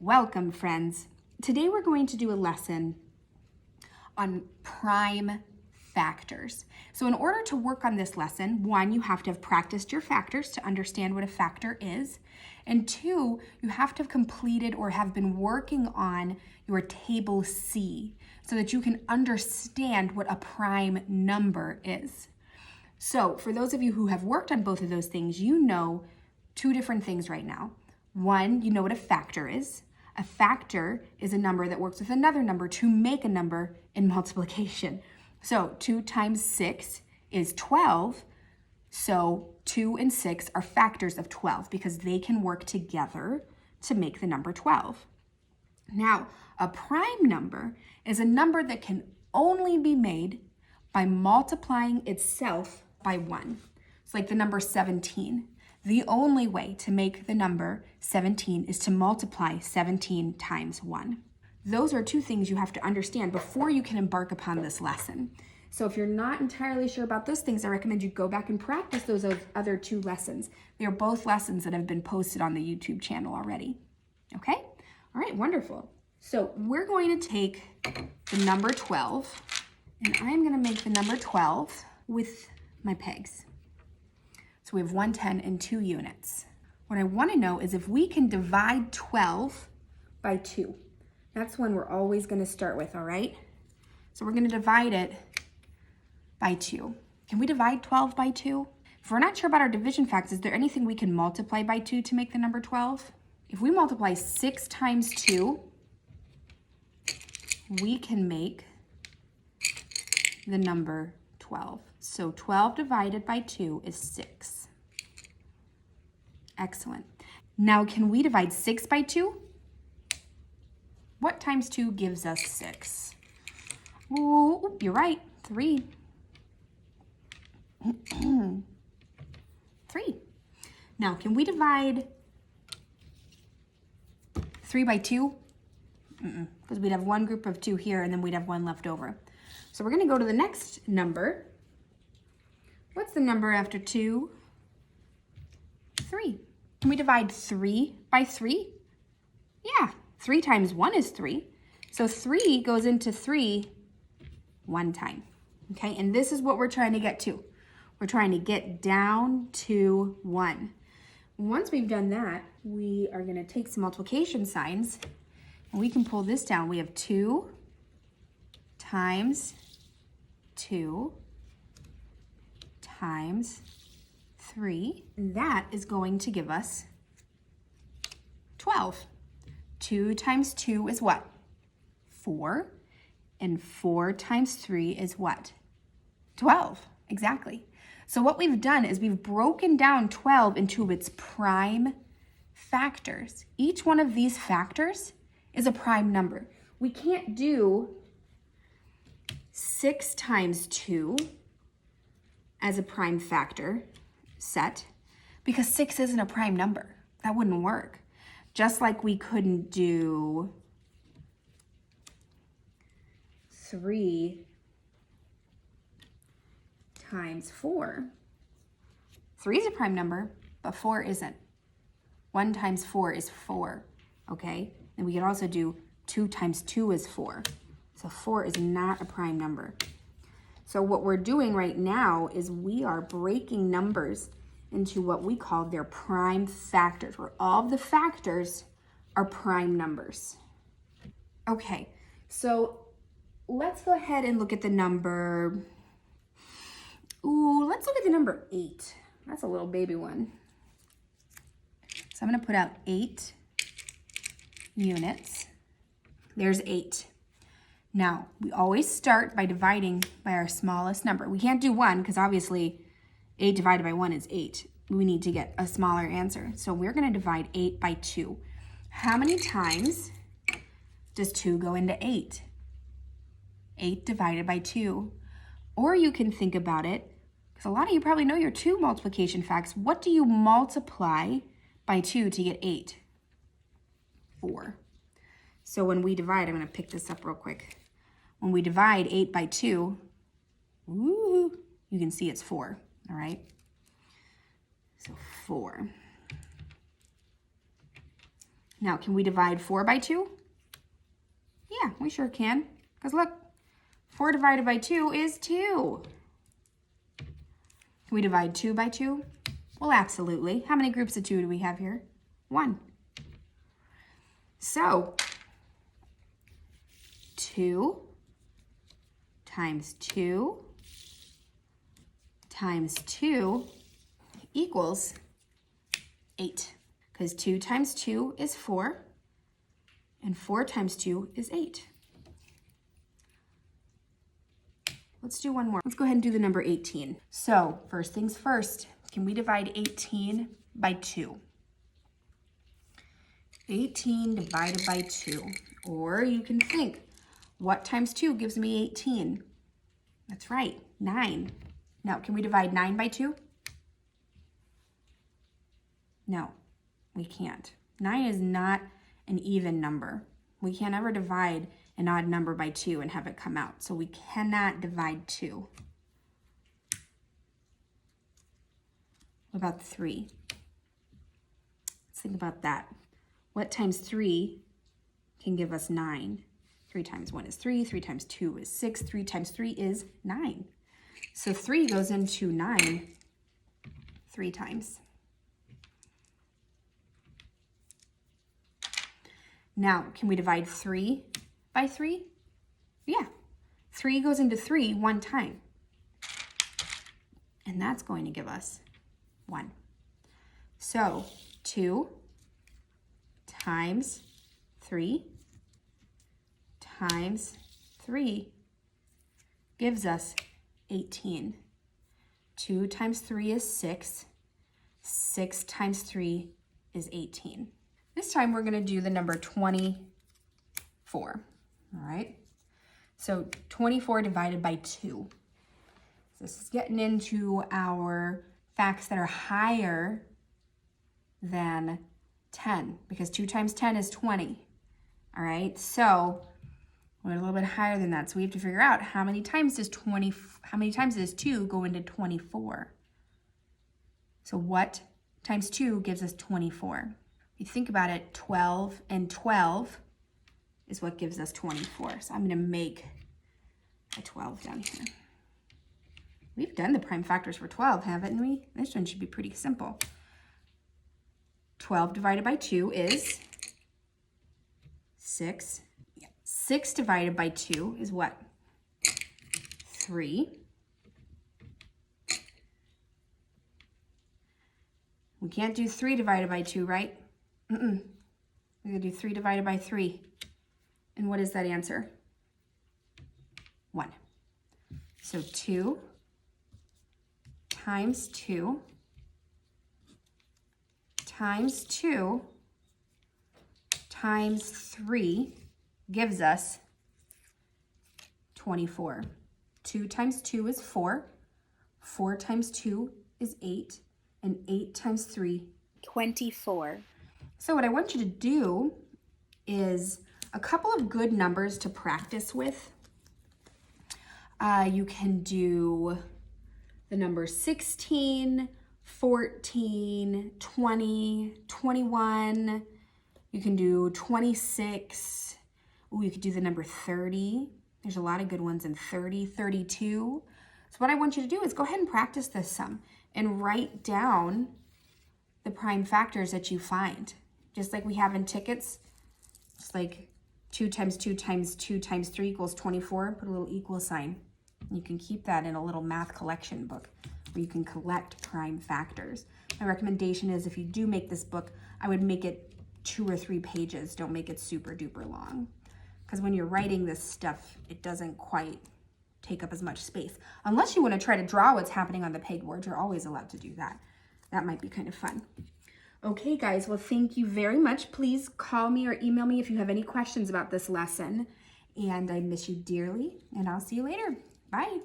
Welcome, friends. Today we're going to do a lesson on prime factors. So in order to work on this lesson, one, you have to have practiced your factors to understand what a factor is. And two, you have to have completed or have been working on your table C so that you can understand what a prime number is. So for those of you who have worked on both of those things, you know two different things right now. One, you know what a factor is. A factor is a number that works with another number to make a number in multiplication. So 2 times 6 is 12. So 2 and 6 are factors of 12 because they can work together to make the number 12. Now, a prime number is a number that can only be made by multiplying itself by 1. It's like the number 17. The only way to make the number 17 is to multiply 17 times 1. Those are two things you have to understand before you can embark upon this lesson. So if you're not entirely sure about those things, I recommend you go back and practice those other two lessons. They are both lessons that have been posted on the YouTube channel already. Okay? All right, wonderful. So we're going to take the number 12, and I'm going to make the number 12 with my pegs. So we have 1, 10, and 2 units. What I want to know is if we can divide 12 by 2. That's one we're always going to start with, all right? So we're going to divide it by 2. Can we divide 12 by 2? If we're not sure about our division facts, is there anything we can multiply by 2 to make the number 12? If we multiply 6 times 2, we can make the number 12. So 12 divided by 2 is 6. Excellent. Now, can we divide 6 by 2? What times 2 gives us 6? Ooh, you're right, 3. 3. Now, can we divide 3 by 2? Because we'd have one group of 2 here, and then we'd have one left over. So we're going to go to the next number. What's the number after 2? 3. Can we divide 3 by 3? Yeah, 3 times 1 is 3. So 3 goes into 3 one time. Okay, and this is what we're trying to get to. We're trying to get down to 1. Once we've done that, we are going to take some multiplication signs, and we can pull this down. We have 2 times 2 times 3, and that is going to give us 12. 2 times 2 is what? 4. And 4 times 3 is what? 12, exactly. So what we've done is we've broken down 12 into its prime factors. Each one of these factors is a prime number. We can't do 6 times 2 as a prime factor set because 6 isn't a prime number. That wouldn't work. Just like we couldn't do 3 times 4. 3 is a prime number, but 4 isn't. 1 times 4 is 4, okay? And we could also do 2 times 2 is 4. So 4 is not a prime number. So what we're doing right now is we are breaking numbers into what we call their prime factors, where all of the factors are prime numbers. Okay, so let's go ahead and look at the number, let's look at the number 8. That's a little baby one. So I'm gonna put out 8 units. There's 8. Now, we always start by dividing by our smallest number. We can't do 1 because obviously 8 divided by 1 is 8. We need to get a smaller answer. So we're going to divide 8 by 2. How many times does 2 go into 8? 8 divided by 2. Or you can think about it, because a lot of you probably know your 2 multiplication facts. What do you multiply by 2 to get 8? 4. So when we divide, I'm going to pick this up real quick. When we divide 8 by 2, you can see it's 4, all right? So 4. Now, can we divide 4 by 2? Yeah, we sure can. Because look, 4 divided by 2 is 2. Can we divide 2 by 2? Well, absolutely. How many groups of 2 do we have here? 1. So, 2 times 2 times 2 equals 8. Because 2 times 2 is 4, and 4 times 2 is 8. Let's do one more. Let's go ahead and do the number 18. So, first things first, can we divide 18 by 2? 18 divided by 2. Or you can think, what times 2 gives me 18? That's right, 9. Now, can we divide 9 by 2? No, we can't. 9 is not an even number. We can't ever divide an odd number by 2 and have it come out. So we cannot divide 2. What about 3? Let's think about that. What times 3 can give us 9? 3 times 1 is 3, 3 times 2 is 6, 3 times 3 is 9. So 3 goes into 9 3 times. Now, can we divide 3 by 3? Yeah. 3 goes into 3 one time. And that's going to give us 1. So 2 times 3 times 3 gives us 18. 2 times 3 is 6. 6 times 3 is 18. This time we're going to do the number 24. All right. So 24 divided by 2. This is getting into our facts that are higher than 10, because 2 times 10 is 20. All right. So we're a little bit higher than that. So we have to figure out how many times does 2 go into 24? So what times 2 gives us 24? If you think about it, 12 and 12 is what gives us 24. So I'm going to make a 12 down here. We've done the prime factors for 12, haven't we? This one should be pretty simple. 12 divided by 2 is 6. 6 divided by 2 is what? 3. We can't do 3 divided by 2, right? We're going to do 3 divided by 3. And what is that answer? 1. So 2 times 2 times 2 times 3 gives us 24. 2 times 2 is 4. 4 times 2 is 8. And 8 times 3, 24. So what I want you to do is a couple of good numbers to practice with. You can do the number 16, 14, 20, 21. You can do 26. Ooh, you could do the number 30. There's a lot of good ones in 30, 32. So what I want you to do is go ahead and practice this some and write down the prime factors that you find. Just like we have in tickets, just like 2 times 2 times 2 times 3 equals 24, put a little equal sign. You can keep that in a little math collection book where you can collect prime factors. My recommendation is if you do make this book, I would make it 2 or 3 pages. Don't make it super duper long. Because when you're writing this stuff, it doesn't quite take up as much space. Unless you want to try to draw what's happening on the pegboard, you're always allowed to do that. That might be kind of fun. Okay, guys, well, thank you very much. Please call me or email me if you have any questions about this lesson. And I miss you dearly, and I'll see you later. Bye.